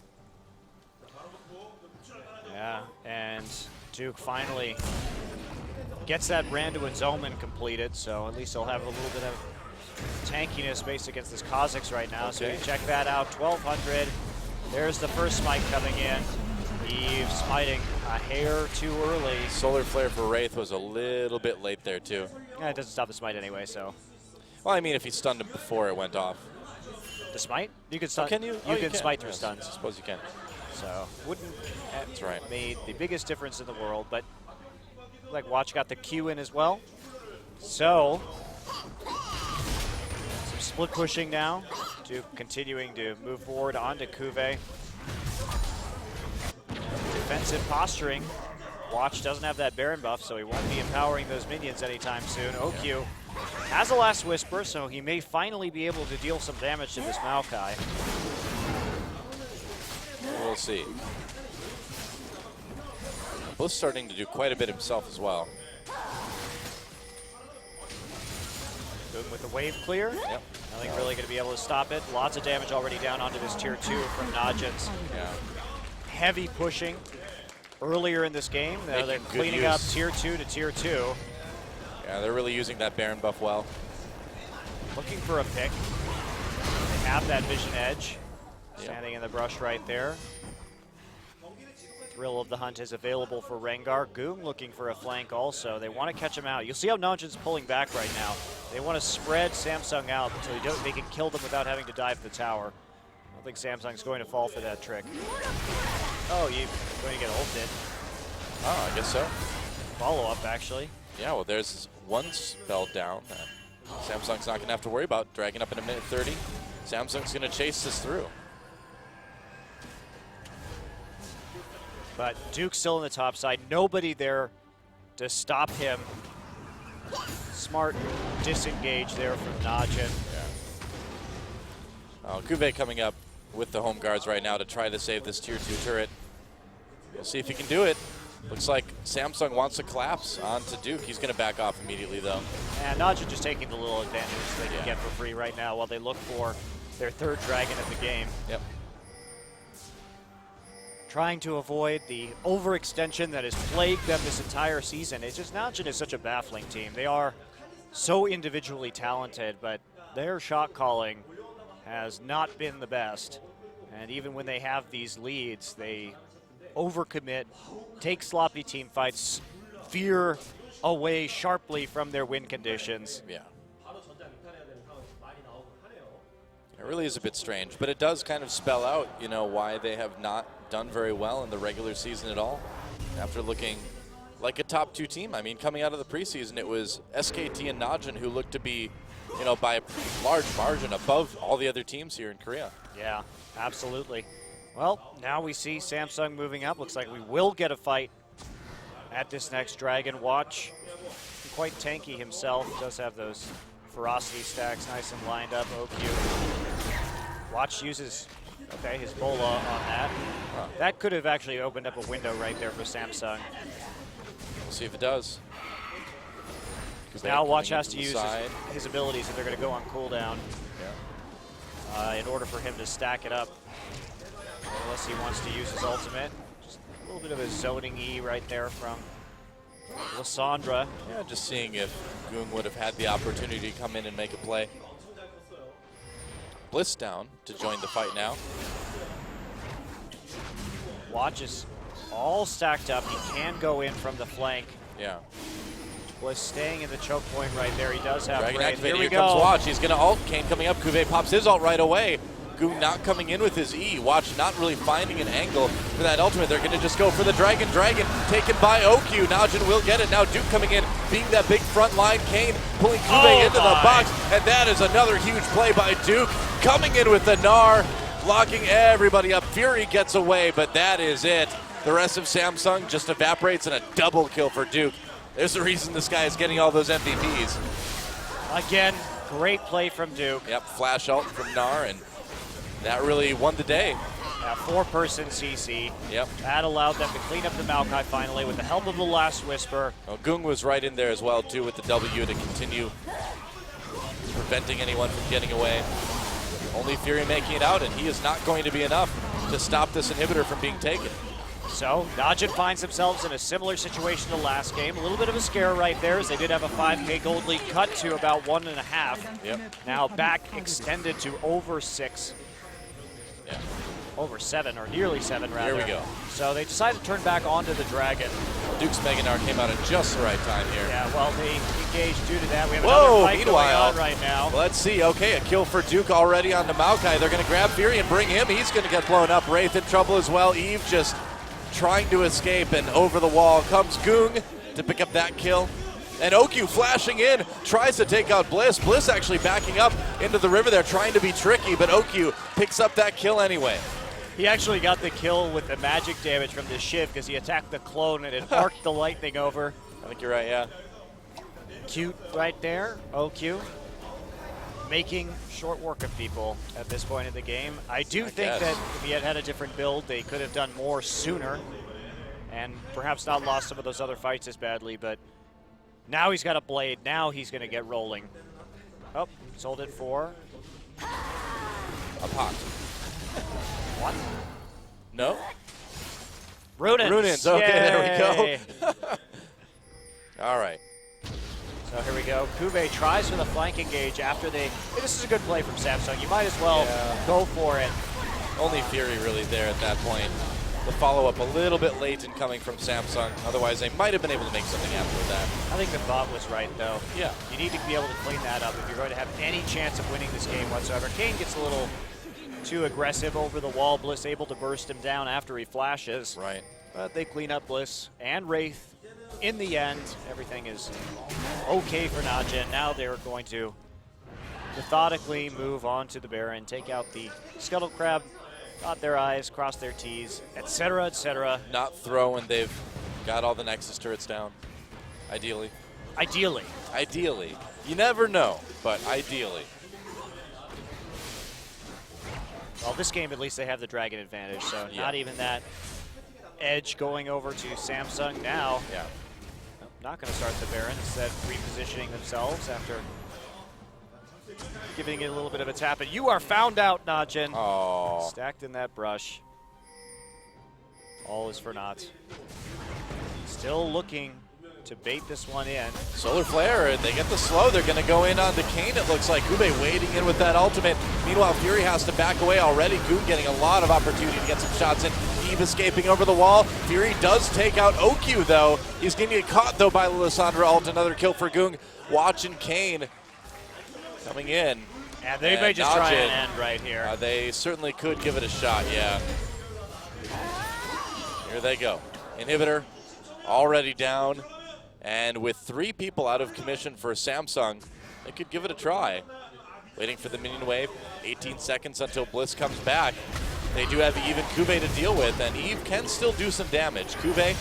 Yeah, and Duke finally gets that Randuin's Omen completed, so at least he'll have a little bit of tankiness based against this Kha'Zix right now. So you check that out, 1200. There's the first smite coming in. Eve smiting a hair too early. Solar Flare for Wraith was a little bit late there, too. Yeah, it doesn't stop the smite anyway, so. Well, I mean, if he stunned him before it went off. The smite? You can stun. Can you? You can smite through stuns. I suppose you can. So wouldn't have That's right. made the biggest difference in the world, but like Watch got the Q in as well. So some split pushing now. Duke continuing to move forward onto Kuve. Defensive posturing. Watch doesn't have that Baron buff, so he won't be empowering those minions anytime soon. OQ has a Last Whisper, so he may finally be able to deal some damage to this Maokai. We'll see. Both starting to do quite a bit himself as well. Boom with the wave clear. Yep. Nothing really going to be able to stop it. Lots of damage already down onto this tier 2 from Najin's. Yeah. Heavy pushing earlier in this game. They're Making good cleaning up use. tier 2 to tier 2. Yeah, they're really using that Baron buff well. Looking for a pick. They have that vision edge. Standing in the brush right there. Thrill of the Hunt is available for Rengar. Goom looking for a flank also. They want to catch him out. You'll see how Najin's pulling back right now. They want to spread Samsung out so they can kill them without having to dive the tower. I don't think Samsung's going to fall for that trick. Oh, you're going to get ulted. Oh, I guess so. Follow-up, actually. Yeah, well, there's one spell down that Samsung's not going to have to worry about. Dragging up in a minute 30. Samsung's going to chase this through. But Duke's still on the top side. Nobody there to stop him. Smart disengage there from Najin. Yeah. Kuve coming up with the home guards right now to try to save this tier 2 turret. We'll see if he can do it. Looks like Samsung wants to collapse onto Duke. He's going to back off immediately, though. And Najin just taking the little advantage they can get for free right now while they look for their third dragon of the game. Yep. Trying to avoid the overextension that has plagued them this entire season. It's just Najin is such a baffling team. They are so individually talented, but their shot calling has not been the best. And even when they have these leads, they overcommit, take sloppy team fights, veer away sharply from their win conditions. Yeah. It really is a bit strange, but it does kind of spell out, you know, why they have not done very well in the regular season at all. After looking like a top 2 team, I mean, coming out of the preseason, it was SKT and Najin who looked to be, you know, by a pretty large margin above all the other teams here in Korea. Yeah, absolutely. Well, now we see Samsung moving up. Looks like we will get a fight at this next Dragon. Watch, quite tanky himself. Does have those ferocity stacks nice and lined up. OQ. Watch uses, okay, his bola on that. Huh. That could have actually opened up a window right there for Samsung. We'll see if it does. Now Watch has to use his abilities if they're going to go on cooldown in order for him to stack it up. Unless he wants to use his ultimate. Just a little bit of a zoning E right there from Lysandra. Yeah, just seeing if Goong would have had the opportunity to come in and make a play. Bliss down to join the fight now. Watch is all stacked up. He can go in from the flank. Yeah. Bliss staying in the choke point right there. He does have Dragon Wraith. activated. Here we Here comes go. Watch. He's going to ult. Kane coming up. Cuvée pops his ult right away. Goong not coming in with his E. Watch not really finding an angle for that ultimate. They're going to just go for the Dragon. Dragon taken by OQ. Najin will get it. Now Duke coming in, being that big front line. Kane pulling Cuvée into the box. And that is another huge play by Duke. Coming in with the Gnar, blocking everybody up. Fury gets away, but that is it. The rest of Samsung just evaporates in a double kill for Duke. There's the reason this guy is getting all those MVPs. Again, great play from Duke. Yep, flash ult from Gnar, and that really won the day. Yeah, 4-person CC. Yep. That allowed them to clean up the Maokai finally with the help of the Last Whisper. Well, Goong was right in there as well, too, with the W to continue preventing anyone from getting away. Only Fury making it out, and he is not going to be enough to stop this inhibitor from being taken. So, Najin finds themselves in a similar situation to last game. A little bit of a scare right there, as they did have a 5K gold lead cut to about 1.5. Yep. Now back extended to over 6. Yeah. Over 7, or nearly 7 rather. Here we go. So they decided to turn back onto the Dragon. Duke's Mega Gnar came out at just the right time here. Yeah, well, they engaged due to that. We have Whoa, another fight going meanwhile, on right now. Let's see. Okay, a kill for Duke already on the Maokai. They're going to grab Fury and bring him. He's going to get blown up. Wraith in trouble as well. Eve just trying to escape, and over the wall comes Goong to pick up that kill. And OQ flashing in, tries to take out Bliss. Bliss actually backing up into the river there, trying to be tricky, but OQ picks up that kill anyway. He actually got the kill with the magic damage from the Shiv because he attacked the clone and it arced the lightning over. I think you're right, yeah. Cute right there, OQ. Making short work of people at this point in the game. I do think that if he had had a different build, they could have done more sooner and perhaps not lost some of those other fights as badly, but now he's got a blade. Now he's going to get rolling. Oh, sold it for A pot. what? No? Runins. Runins, okay, there we go. All right. So here we go. Cuvée tries for the flank engage after they... Hey, this is a good play from Samsung. You might as well go for it. Only Fury really there at that point. The follow-up a little bit late in coming from Samsung. Otherwise, they might have been able to make something happen with that. I think the thought was right, though. Yeah. You need to be able to clean that up if you're going to have any chance of winning this game whatsoever. Kane gets a little too aggressive over the wall. Bliss able to burst him down after he flashes. Right. But they clean up Bliss and Wraith. In the end, everything is okay for Najin. Now they're going to methodically move on to the Baron, take out the Scuttle Crab, dot their I's, cross their T's, etc., etc. Not throw when they've got all the Nexus turrets down, ideally. Ideally. Ideally. You never know, but ideally. Well, this game, at least they have the Dragon advantage, so not even that edge going over to Samsung now. Yeah. Not going to start the Baron, instead repositioning themselves after giving it a little bit of a tap. And you are found out, Najin. Oh. Stacked in that brush. All is for naught. Still looking to bait this one in. Solar Flare, they get the slow. They're going to go in on the Kane, it looks like. Cuvée waiting in with that ultimate. Meanwhile, Fury has to back away already. Goong getting a lot of opportunity to get some shots in. Eve escaping over the wall. Fury does take out OQ, though. He's going to get caught, though, by Lysandra ult. Another kill for Goong. Watching Kane coming in. And they may just try and end right here. They certainly could give it a shot, yeah. Here they go. Inhibitor already down. And with 3 people out of commission for Samsung, they could give it a try. Waiting for the minion wave. 18 seconds until Bliss comes back. They do have Eve and Kube to deal with, and Eve can still do some damage. Kube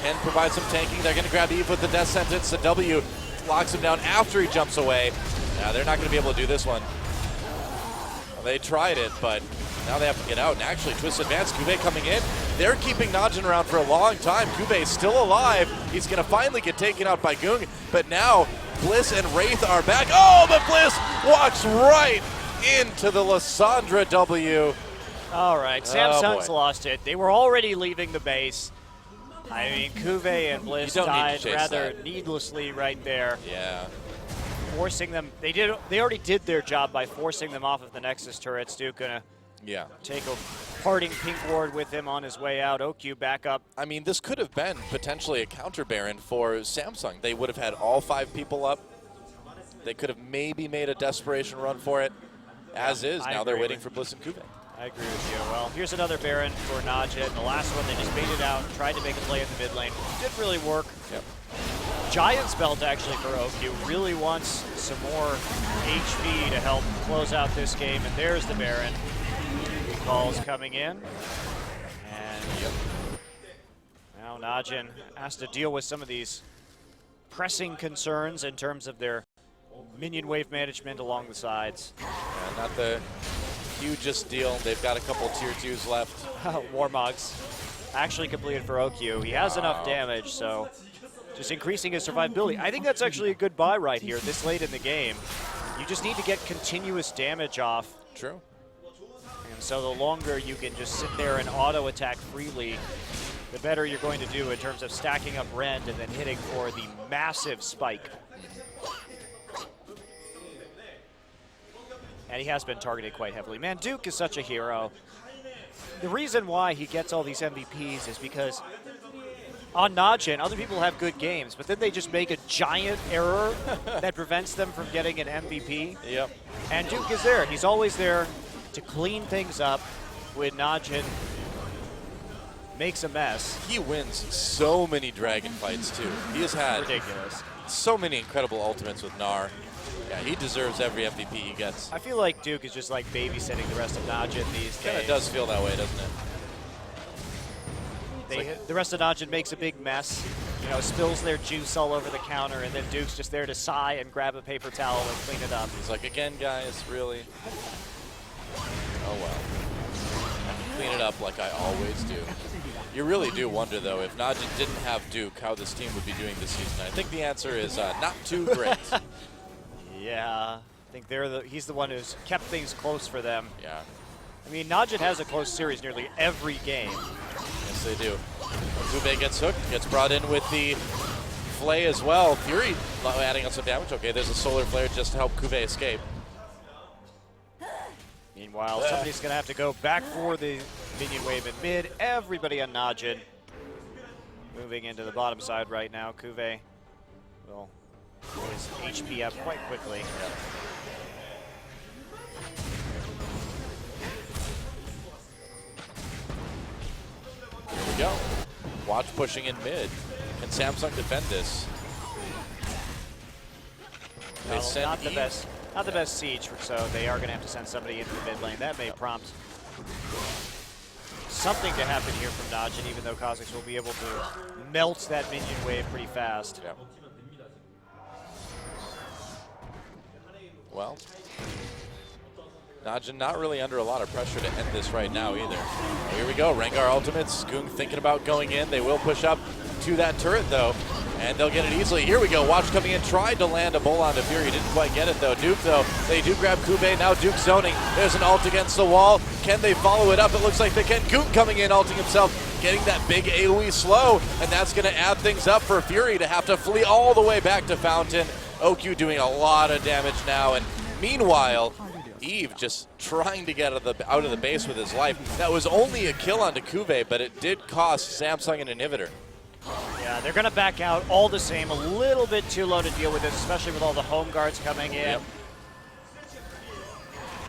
can provide some tanking. They're going to grab Eve with the death sentence. The W locks him down after he jumps away. Now they're not going to be able to do this one. Well, they tried it, but now they have to get out. And actually, Twist Advance, Kube coming in. They're keeping Najin around for a long time. Kube is still alive. He's going to finally get taken out by Gung, but now Bliss and Wraith are back. Oh, but Bliss walks right into the Lissandra W. All right, Samsung's lost it. They were already leaving the base. I mean, Kube and Bliss died rather needlessly right there. Yeah. Forcing them, they already did their job by forcing them off of the Nexus turrets. Duke gonna take a parting pink ward with him on his way out. OQ back up. I mean, this could have been potentially a counter Baron for Samsung. They would have had all 5 people up. They could have maybe made a desperation run for it. As is, now they're waiting for Bliss and Kube. I agree with you. Well, here's another Baron for Najin. The last one, they just baited out, tried to make a play in the mid lane. Didn't really work. Yep. Giant's Belt actually for OQ. Really wants some more HP to help close out this game. And there's the Baron. Calls coming in. And now Najin has to deal with some of these pressing concerns in terms of their minion wave management along the sides. Yeah, not the hugest deal. They've got a couple tier 2s left. Warmog's actually completed for OQ. He has enough damage, so just increasing his survivability. I think that's actually a good buy right here this late in the game. You just need to get continuous damage off. True. And so the longer you can just sit there and auto-attack freely, the better you're going to do in terms of stacking up Rend and then hitting for the massive spike. And he has been targeted quite heavily. Man, Duke is such a hero. The reason why he gets all these MVPs is because on Najin, other people have good games, but then they just make a giant error that prevents them from getting an MVP. Yep. And Duke is there. He's always there to clean things up when Najin makes a mess. He wins so many dragon fights, too. He has had ridiculous. So many incredible ultimates with Gnar. Yeah, he deserves every MVP he gets. I feel like Duke is just like babysitting the rest of Najin these days. It does feel that way, doesn't it? The rest of Najin makes a big mess, you know, spills their juice all over the counter, and then Duke's just there to sigh and grab a paper towel and clean it up. He's like, again, guys, really? Oh, well. I can clean it up like I always do. You really do wonder, though, if Najin didn't have Duke, how this team would be doing this season. I think the answer is not too great. Yeah, I think he's the one who's kept things close for them. Yeah. I mean, Najin has a close series nearly every game. Yes, they do. Kube gets hooked, gets brought in with the Flay as well. Fury adding on some damage. Okay, there's a Solar Flare just to help Kube escape. Meanwhile, somebody's going to have to go back for the minion wave in mid. Everybody on Najin moving into the bottom side right now. Kube will get his HP up quite quickly. Here we go. Watch pushing in mid. Can Samsung defend this? Well, not the best siege, so they are going to have to send somebody into the mid lane. That may prompt something to happen here from Najin, even though Kha'Zix will be able to melt that minion wave pretty fast. Yeah. Well, Najin not really under a lot of pressure to end this right now either. Here we go, Rengar ultimates. Gung thinking about going in. They will push up to that turret though, and they'll get it easily. Here we go, Watch coming in, tried to land a bowl onto Fury, didn't quite get it though. Duke though, they do grab Kube, now Duke zoning. There's an ult against the wall. Can they follow it up? It looks like they can. Gung coming in, ulting himself, getting that big AoE slow, and that's gonna add things up for Fury to have to flee all the way back to Fountain. OQ doing a lot of damage now, and meanwhile, Eve just trying to get out of the base with his life. That was only a kill onto Kube, but it did cost Samsung an inhibitor. Yeah, they're going to back out all the same. A little bit too low to deal with this, especially with all the home guards coming in. Yep.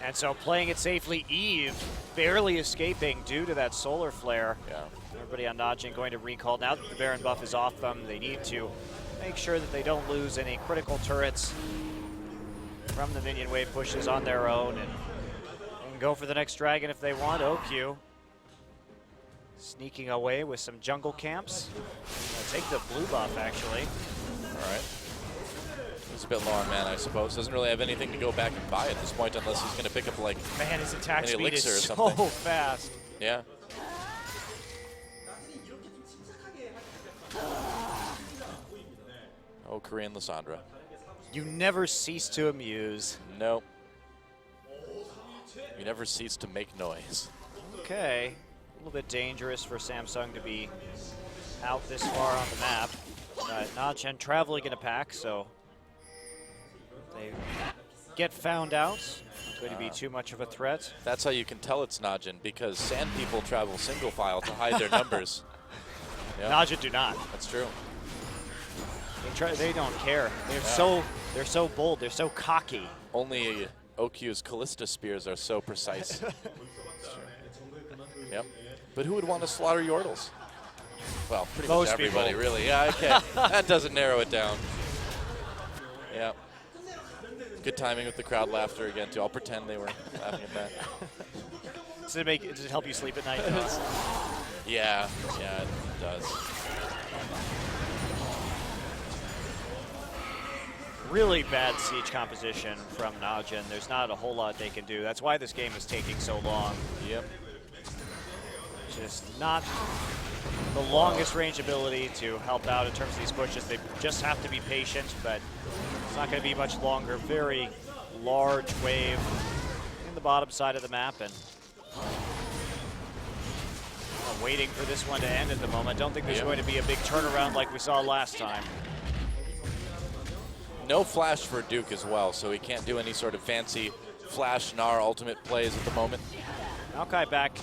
And so playing it safely, Eve barely escaping due to that solar flare. Yeah. Everybody on Najin going to recall. Now that the Baron buff is off them, they need to make sure that they don't lose any critical turrets from the minion wave pushes on their own, and go for the next dragon if they want. OQ sneaking away with some jungle camps. Take the blue buff, actually. All right. He's a bit low on mana, I suppose. Doesn't really have anything to go back and buy at this point unless he's going to pick up, like, man, his attack an speed elixir is or so something. fast. Yeah. Oh, Korean Lysandra. You never cease to amuse. Nope. You never cease to make noise. Okay. A little bit dangerous for Samsung to be out this far on the map. Najin traveling in a pack, so they get found out. Not going to be too much of a threat. That's how you can tell it's Najin, because sand people travel single file to hide their numbers. Yep. Najin do not. That's true. They don't care. They're so bold. They're so cocky. Only OQ's Callista spears are so precise. Yep. But who would want to slaughter Yordles? Well, pretty Most much everybody, people. really. Yeah, okay. That doesn't narrow it down. Yeah. Good timing with the crowd laughter again, too. I'll pretend they were laughing at that. Does it help you sleep at night? Yeah, it does. Really bad siege composition from Najin. There's not a whole lot they can do. That's why this game is taking so long. Yep. Just not the longest range ability to help out in terms of these pushes. They just have to be patient, but it's not going to be much longer. Very large wave in the bottom side of the map, and waiting for this one to end at the moment. Don't think there's going to be a big turnaround like we saw last time. No flash for Duke as well, so he can't do any sort of fancy flash Gnar ultimate plays at the moment. Maokai back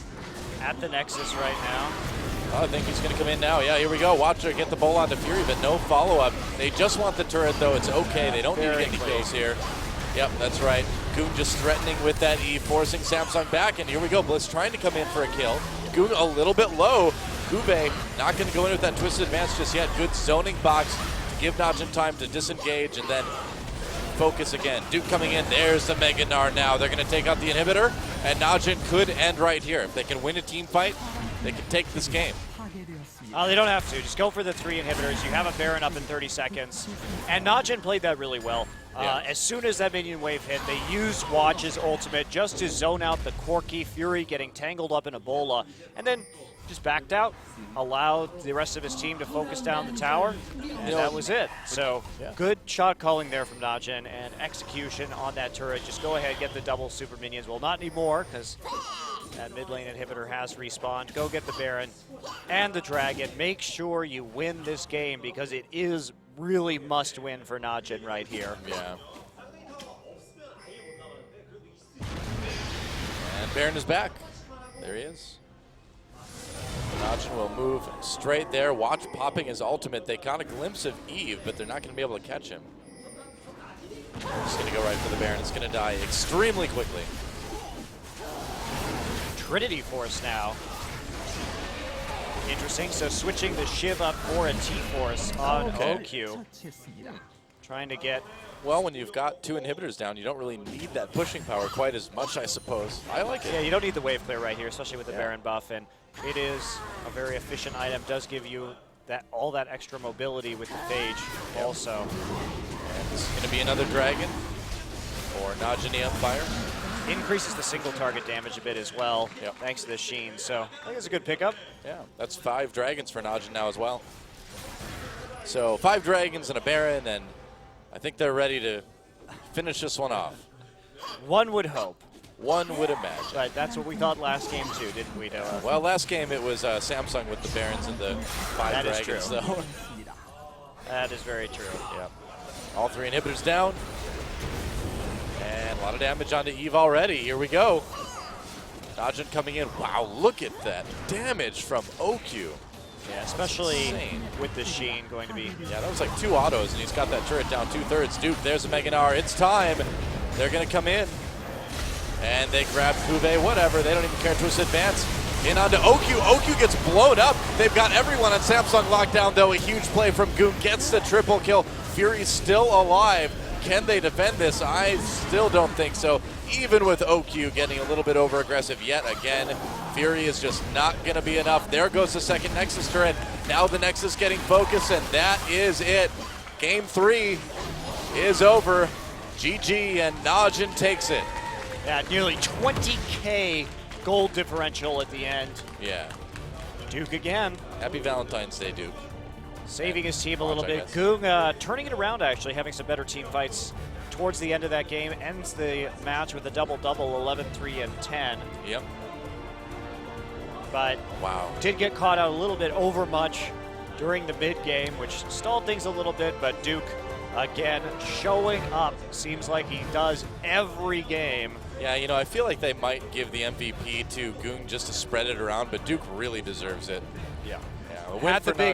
at the Nexus right now. Oh, I think he's going to come in now. Yeah, here we go. Watch her get the bowl onto Fury, but no follow-up. They just want the turret, though. It's okay. They don't need to get any kills here. Yep, that's right. Goon just threatening with that E, forcing Samsung back, and here we go. Bliss trying to come in for a kill. Goon a little bit low. Kube not going to go in with that twisted advance just yet. Good zoning box to give Najin time to disengage and then focus again. Duke coming in. There's the Mega Gnar now. They're going to take out the inhibitor, and Najin could end right here. If they can win a team fight, they can take this game. They don't have to. Just go for the 3 inhibitors. You have a Baron up in 30 seconds. And Najin played that really well. As soon as that minion wave hit, they used Watch's ultimate just to zone out the Corki. Fury getting tangled up in Ebola. And then just backed out, allowed the rest of his team to focus down the tower, and that was it. So good shot calling there from Najin, and execution on that turret. Just go ahead, get the double super minions. Well, not anymore, because that mid lane inhibitor has respawned. Go get the Baron and the Dragon. Make sure you win this game, because it is really must win for Najin right here. Yeah. And Baron is back. There he is. Najin will move straight there. Watch popping his ultimate. They caught a glimpse of Eve, but they're not going to be able to catch him. Just going to go right for the Baron. It's going to die extremely quickly. Trinity Force now. Interesting. So switching the Shiv up for a T-Force on OQ. Trying to get... Well, when you've got 2 inhibitors down, you don't really need that pushing power quite as much, I suppose. I like it. Yeah, you don't need the wave clear right here, especially with the Baron buff, and it is a very efficient item. Does give you all that extra mobility with the Phage also. And this is going to be another dragon for Najin e-mFire. Increases the single target damage a bit as well, thanks to the Sheen. So I think it's a good pickup. Yeah, that's 5 dragons for Najin now as well. So 5 dragons and a Baron, and I think they're ready to finish this one off. One would hope. One would imagine. Right, that's what we thought last game too, didn't we, Noah? Well, last game it was Samsung with the Barons and the 5 dragons. Is true. So. That is very true. Yep. All 3 inhibitors down. And a lot of damage onto Eve already. Here we go. Najin coming in. Wow, look at that damage from OQ. Yeah, especially with the Sheen going to be... Yeah, that was like 2 autos, and he's got that turret down 2/3. Duke, there's a Mega Gnar. It's time. They're going to come in. And they grab Fuve, whatever. They don't even care. Twist advance. In onto OQ. OQ gets blown up. They've got everyone on Samsung lockdown, though. A huge play from Goon gets the triple kill. Fury's still alive. Can they defend this? I still don't think so. Even with OQ getting a little bit over aggressive yet again, Fury is just not going to be enough. There goes the second Nexus turret. Now the Nexus getting focused, and that is it. Game 3 is over. GG, and Najin takes it. Yeah, nearly 20K gold differential at the end. Yeah. Duke again. Happy Valentine's Day, Duke. Saving his team a little bit. Goong turning it around, actually, having some better team fights towards the end of that game. Ends the match with a double-double, 11, 3, and 10. Yep. But wow, did get caught out a little bit over much during the mid-game, which stalled things a little bit, but Duke, again, showing up. Seems like he does every game. Yeah, you know, I feel like they might give the MVP to Goong just to spread it around, but Duke really deserves it. Yeah. Yeah, a win for Najin.